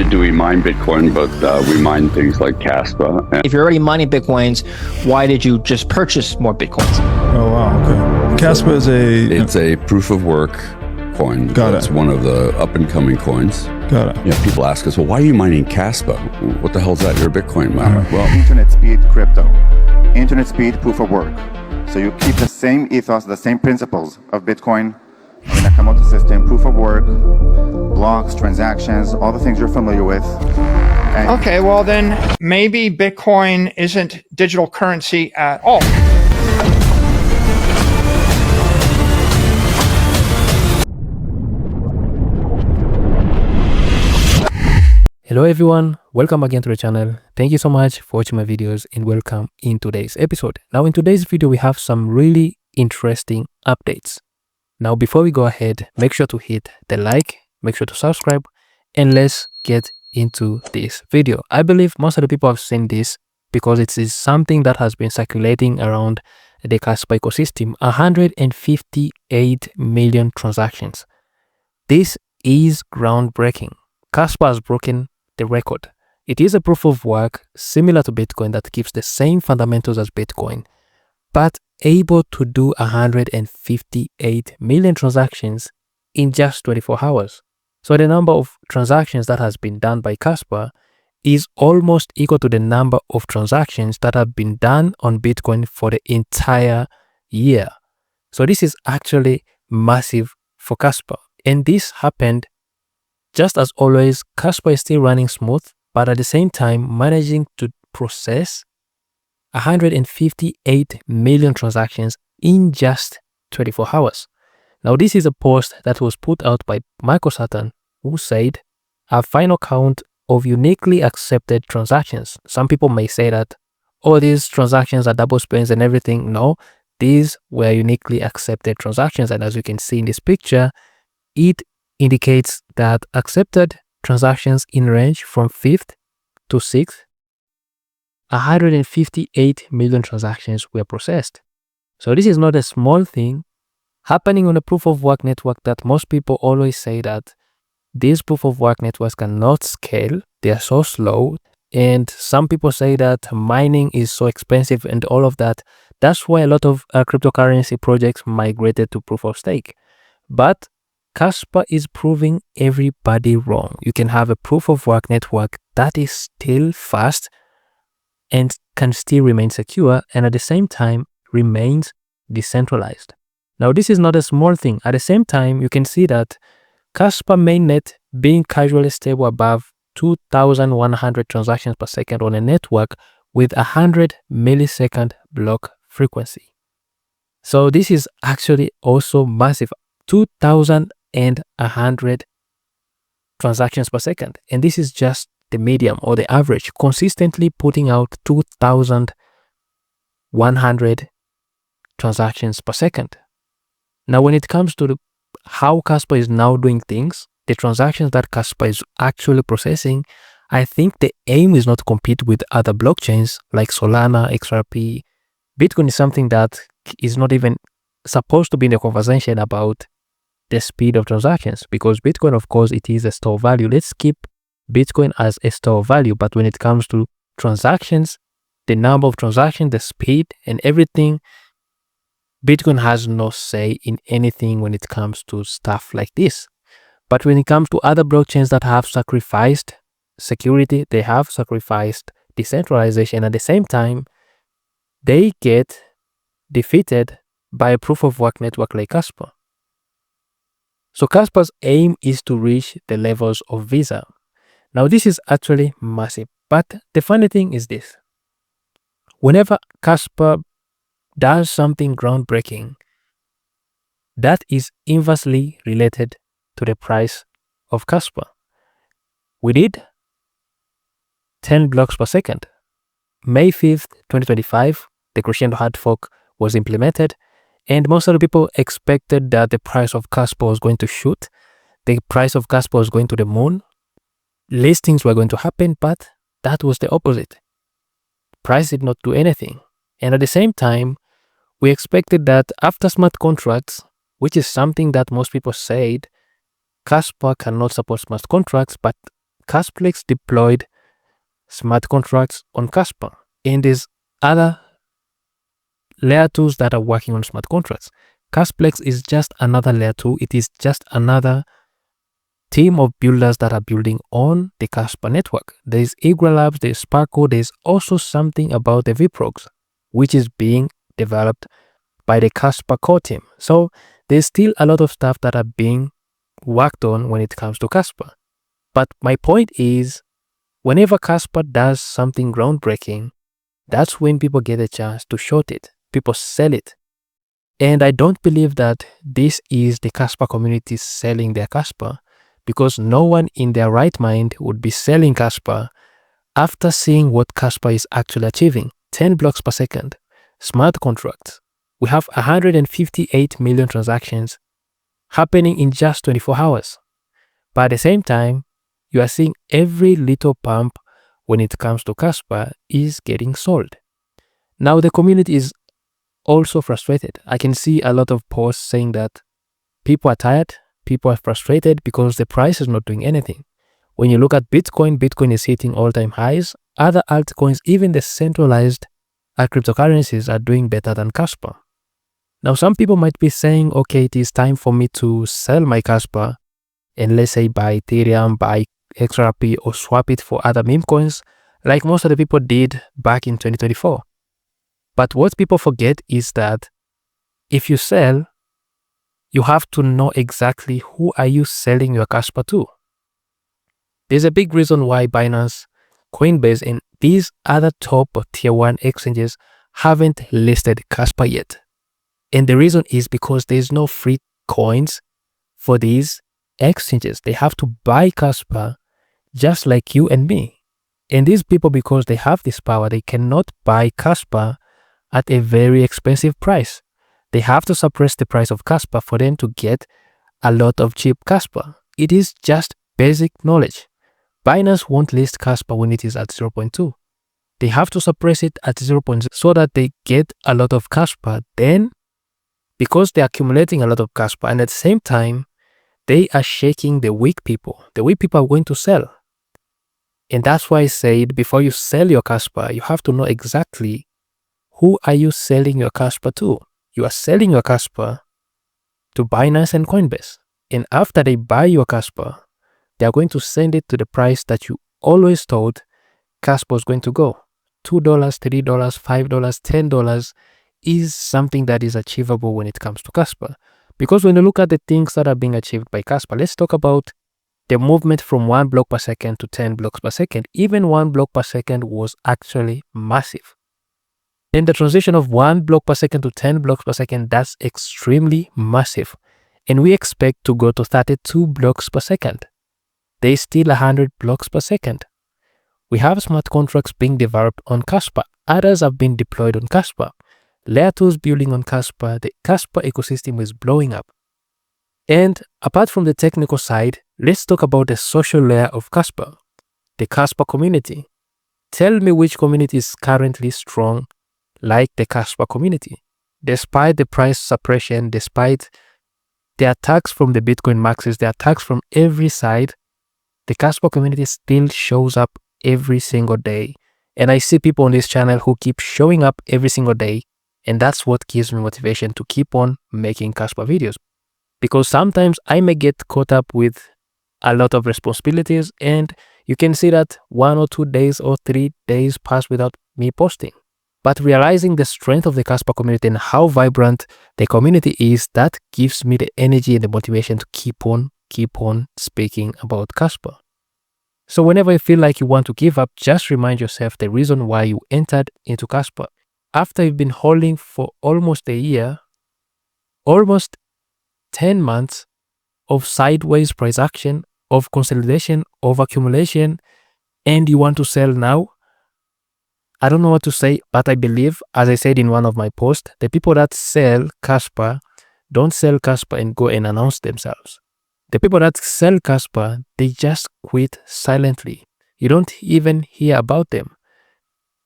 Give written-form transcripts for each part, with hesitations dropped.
only do we mine Bitcoin, but we mine things like Kaspa. If you're already mining Bitcoins, why did you just purchase more Bitcoins? Oh, wow. Okay. Kaspa is It's a proof of work coin. Got It's it. one of the up and coming coins. Got it. Yeah, people ask us, well, why are you mining Kaspa? What the hell is that? You're a Bitcoin miner. Well, Internet speed crypto. Internet speed proof of work. So you keep the same ethos, the same principles of Bitcoin, the Nakamoto system, proof of work, blocks, transactions, all the things you're familiar with. And Okay, well then maybe Bitcoin isn't digital currency at all. Hello everyone, welcome again to the channel. Thank you so much for watching my videos and welcome in today's episode. Now in today's video we have some really interesting updates. Now before we go ahead, make sure to hit the like, make sure to subscribe, and let's get into this video. I believe most of the people have seen this because it is something that has been circulating around the Kaspa ecosystem. 158 million transactions. This is groundbreaking. Kaspa has broken the record. It is a proof of work similar to Bitcoin that keeps the same fundamentals as Bitcoin, but able to do 158 million transactions in just 24 hours. So the number of transactions that has been done by Kaspa is almost equal to the number of transactions that have been done on Bitcoin for the entire year. So this is actually massive for Kaspa. And this happened just as always. Kaspa is still running smooth, but at the same time managing to process 158 million transactions in just 24 hours. Now this is a post that was put out by Michael Sutton, who said, a final count of uniquely accepted transactions. Some people may say that, oh, these transactions are double spends and everything. No, these were uniquely accepted transactions. And as you can see in this picture, it indicates that accepted transactions in range from 5th to 6th, 158 million transactions were processed. So this is not a small thing happening on a proof of work network that most people always say that these proof of work networks cannot scale. They are so slow. And some people say that mining is so expensive and all of that. That's why a lot of cryptocurrency projects migrated to proof of stake. But Kaspa is proving everybody wrong. You can have a proof of work network that is still fast and can still remain secure and at the same time remains decentralized. Now this is not a small thing. At the same time, you can see that Kaspa mainnet being casually stable above 2,100 transactions per second on a network with 100 millisecond block frequency. So this is actually also massive. 2,100 transactions per second. And this is just the medium or the average, consistently putting out 2,100 transactions per second. Now, when it comes to how Kaspa is now doing things, the transactions that Kaspa is actually processing, I think the aim is not to compete with other blockchains like Solana, XRP. Bitcoin is something that is not even supposed to be in the conversation about the speed of transactions, because Bitcoin, of course, it is a store of value. Let's keep Bitcoin as a store of value. But when it comes to transactions, the number of transactions, the speed and everything, Bitcoin has no say in anything when it comes to stuff like this. But when it comes to other blockchains that have sacrificed security, they have sacrificed decentralization. At the same time, they get defeated by a proof of work network like Kaspa. So Kaspa's aim is to reach the levels of Visa. Now this is actually massive. But the funny thing is this. Whenever Kaspa does something groundbreaking, that is inversely related to the price of Kaspa. We did 10 blocks per second. May 5th, 2025, the crescendo hard fork was implemented, and most of the people expected that the price of Kaspa was going to shoot. The price of Kaspa was going to the moon. Listings were going to happen, but that was the opposite. Price did not do anything. And at the same time, we expected that after smart contracts, which is something that most people said, Kaspa cannot support smart contracts, but Casplex deployed smart contracts on Kaspa, and there's other layer 2s that are working on smart contracts. Casplex is just another layer 2. It is just another team of builders that are building on the Kaspa network. There's Igra Labs, there's Sparkle, there's also something about the VPROX, which is being developed by the Kaspa core team. So there's still a lot of stuff that are being worked on when it comes to Kaspa. But my point is, whenever Kaspa does something groundbreaking, that's when people get a chance to short it. People sell it. And I don't believe that this is the Kaspa community selling their Kaspa, because no one in their right mind would be selling Kaspa after seeing what Kaspa is actually achieving. 10 blocks per second, smart contracts. We have 158 million transactions happening in just 24 hours. But at the same time, you are seeing every little pump when it comes to Kaspa is getting sold. Now the community is also frustrated. I can see a lot of posts saying that people are tired, people are frustrated because the price is not doing anything. When you look at Bitcoin, Bitcoin is hitting all-time highs. Other altcoins, even the centralized cryptocurrencies, are doing better than Kaspa. Now some people might be saying, okay, it is time for me to sell my Kaspa and let's say buy Ethereum, buy XRP, or swap it for other meme coins like most of the people did back in 2024. But what people forget is that if you sell, you have to know exactly who are you selling your Kaspa to. There's a big reason why Binance, Coinbase, and these other top or tier 1 exchanges haven't listed Kaspa yet. And the reason is because there's no free coins for these exchanges. They have to buy Kaspa just like you and me. And these people, because they have this power, they cannot buy Kaspa at a very expensive price. They have to suppress the price of Kaspa for them to get a lot of cheap Kaspa. It is just basic knowledge. Binance won't list Kaspa when it is at 0.2. They have to suppress it at 0.0 so that they get a lot of Kaspa. Then, because they're accumulating a lot of Kaspa, and at the same time, they are shaking the weak people. The weak people are going to sell. And that's why I said, before you sell your Kaspa, you have to know exactly who are you selling your Kaspa to. You are selling your Kaspa to Binance and Coinbase. And after they buy your Kaspa, they are going to send it to the price that you always thought Kaspa was going to go. $2, $3, $5, $10 is something that is achievable when it comes to Kaspa. Because when you look at the things that are being achieved by Kaspa, let's talk about the movement from 1 block per second to 10 blocks per second. Even 1 block per second was actually massive. In the transition of 1 block per second to 10 blocks per second, that's extremely massive. And we expect to go to 32 blocks per second. There's still 100 blocks per second. We have smart contracts being developed on Kaspa. Others have been deployed on Kaspa. Layer 2s building on Kaspa. The Kaspa ecosystem is blowing up. And apart from the technical side, let's talk about the social layer of Kaspa, the Kaspa community. Tell me which community is currently strong like the Kaspa community. Despite the price suppression, despite the attacks from the Bitcoin maxis, the attacks from every side, the Kaspa community still shows up every single day. And I see people on this channel who keep showing up every single day. And that's what gives me motivation to keep on making Kaspa videos. Because sometimes I may get caught up with a lot of responsibilities, and you can see that 1 or 2 days or 3 days pass without me posting. But realizing the strength of the Kaspa community and how vibrant the community is, that gives me the energy and the motivation to keep on speaking about Kaspa. So whenever you feel like you want to give up, just remind yourself the reason why you entered into Kaspa. After you've been holding for almost a year, almost 10 months of sideways price action, of consolidation, of accumulation, and you want to sell now, I don't know what to say, but I believe, as I said in one of my posts, the people that sell Kaspa don't sell Kaspa and go and announce themselves. The people that sell Kaspa, they just quit silently. You don't even hear about them.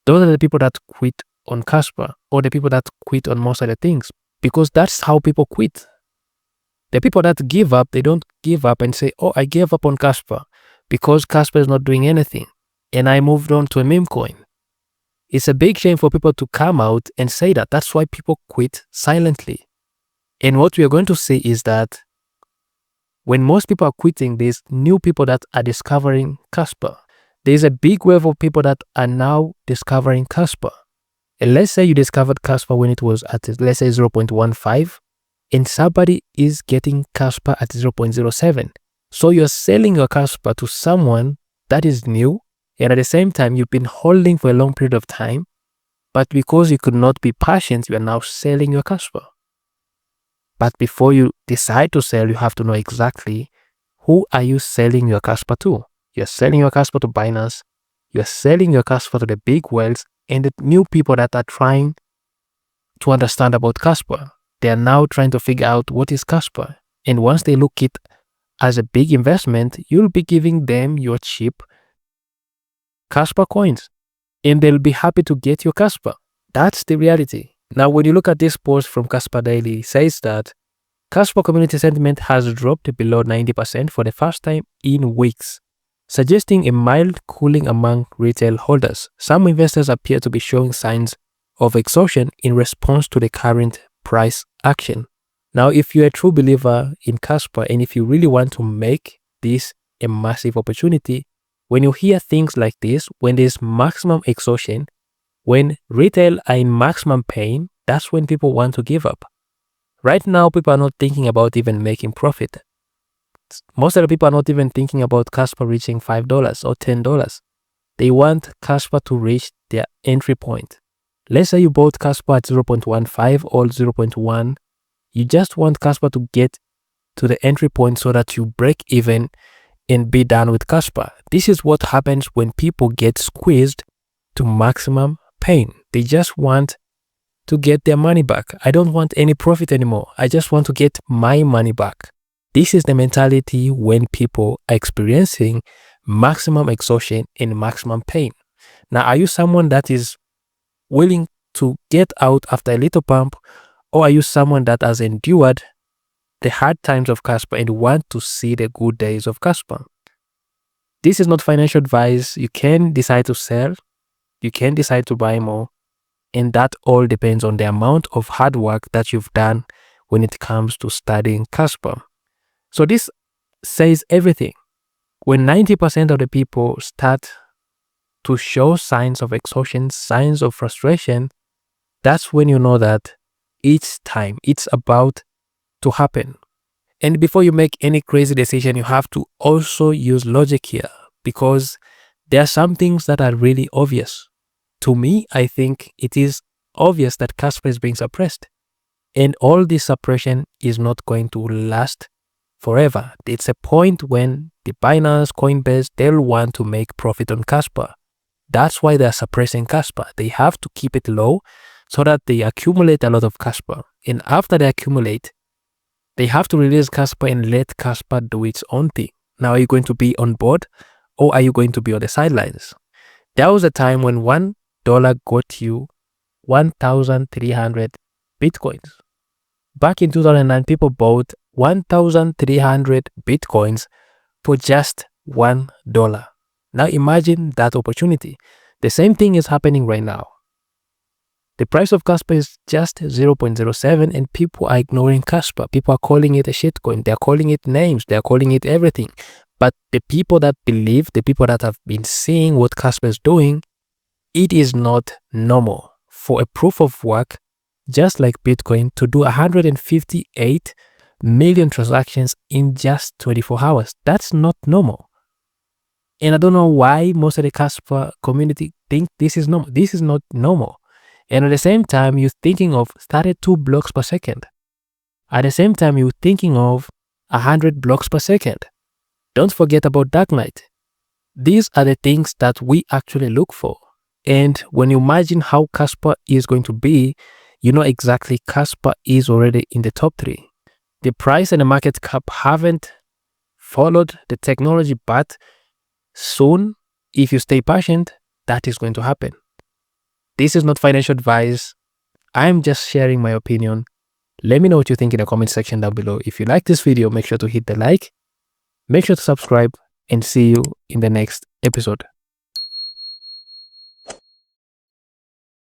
Those are the people that quit on Kaspa, or the people that quit on most other things, because that's how people quit. The people that give up, they don't give up and say, oh, I gave up on Kaspa. because Kaspa is not doing anything and I moved on to a meme coin. It's a big shame for people to come out and say that. That's why people quit silently. And what we are going to say is that when most people are quitting, there's new people that are discovering Kaspa. There's a big wave of people that are now discovering Kaspa. And let's say you discovered Kaspa when it was at, let's say, 0.15, and somebody is getting Kaspa at 0.07. So you're selling your Kaspa to someone that is new, and at the same time, you've been holding for a long period of time, but because you could not be patient, you are now selling your Kaspa. But before you decide to sell, you have to know exactly who are you selling your Kaspa to. You're selling your Kaspa to Binance, you're selling your Kaspa to the big whales and the new people that are trying to understand about Kaspa. They are now trying to figure out what is Kaspa. And once they look it as a big investment, you'll be giving them your cheap Kaspa coins and they'll be happy to get your Kaspa. That's the reality. Now, when you look at this post from Kaspa Daily, it says that Kaspa community sentiment has dropped below 90% for the first time in weeks, suggesting a mild cooling among retail holders. Some investors appear to be showing signs of exhaustion in response to the current price action. Now, if you're a true believer in Kaspa and if you really want to make this a massive opportunity, when you hear things like this, when there's maximum exhaustion, when retail are in maximum pain, that's when people want to give up. Right now, people are not thinking about even making profit. Most of the people are not even thinking about Kaspa reaching $5 or $10. They want Kaspa to reach their entry point. Let's say you bought Kaspa at 0.15 or 0.1. You just want Kaspa to get to the entry point so that you break even and be done with Kaspa. This is what happens when people get squeezed to maximum pain. They just want to get their money back. I don't want any profit anymore. I just want to get my money back. This is the mentality when people are experiencing maximum exhaustion and maximum pain. Now, are you someone that is willing to get out after a little pump, or are you someone that has endured the hard times of Kaspa and want to see the good days of Kaspa? This is not financial advice. You can decide to sell, you can decide to buy more, and that all depends on the amount of hard work that you've done when it comes to studying Kaspa. So this says everything. When 90% of the people start to show signs of exhaustion, signs of frustration, that's when you know that it's time, it's about to happen. And before you make any crazy decision, you have to also use logic here, because there are some things that are really obvious. To me, I think it is obvious that Kaspa is being suppressed, and all this suppression is not going to last forever. It's a point when the Binance, Coinbase, they'll want to make profit on Kaspa. That's why they're suppressing Kaspa. They have to keep it low so that they accumulate a lot of Kaspa. And after they accumulate, they have to release Kaspa and let Kaspa do its own thing. Now, are you going to be on board or are you going to be on the sidelines? There was a time when $1 got you 1,300 Bitcoins. Back in 2009, people bought 1,300 Bitcoins for just $1. Now imagine that opportunity. The same thing is happening right now. The price of Kaspa is just 0.07 and people are ignoring Kaspa. People are calling it a shitcoin. They're calling it names. They're calling it everything. But the people that believe, the people that have been seeing what Kaspa is doing, it is not normal for a proof of work just like Bitcoin to do 158 million transactions in just 24 hours. That's not normal. And I don't know why most of the Kaspa community think this is normal. This is not normal. And at the same time, you're thinking of 32 blocks per second. At the same time, you're thinking of 100 blocks per second. Don't forget about Dark Knight. These are the things that we actually look for. And when you imagine how Kaspa is going to be, you know exactly Kaspa is already in the top 3. The price and the market cap haven't followed the technology, but soon, if you stay patient, that is going to happen. This is not financial advice. I'm just sharing my opinion. Let me know what you think in the comment section down below. If you like this video, make sure to hit the like, make sure to subscribe, and see you in the next episode.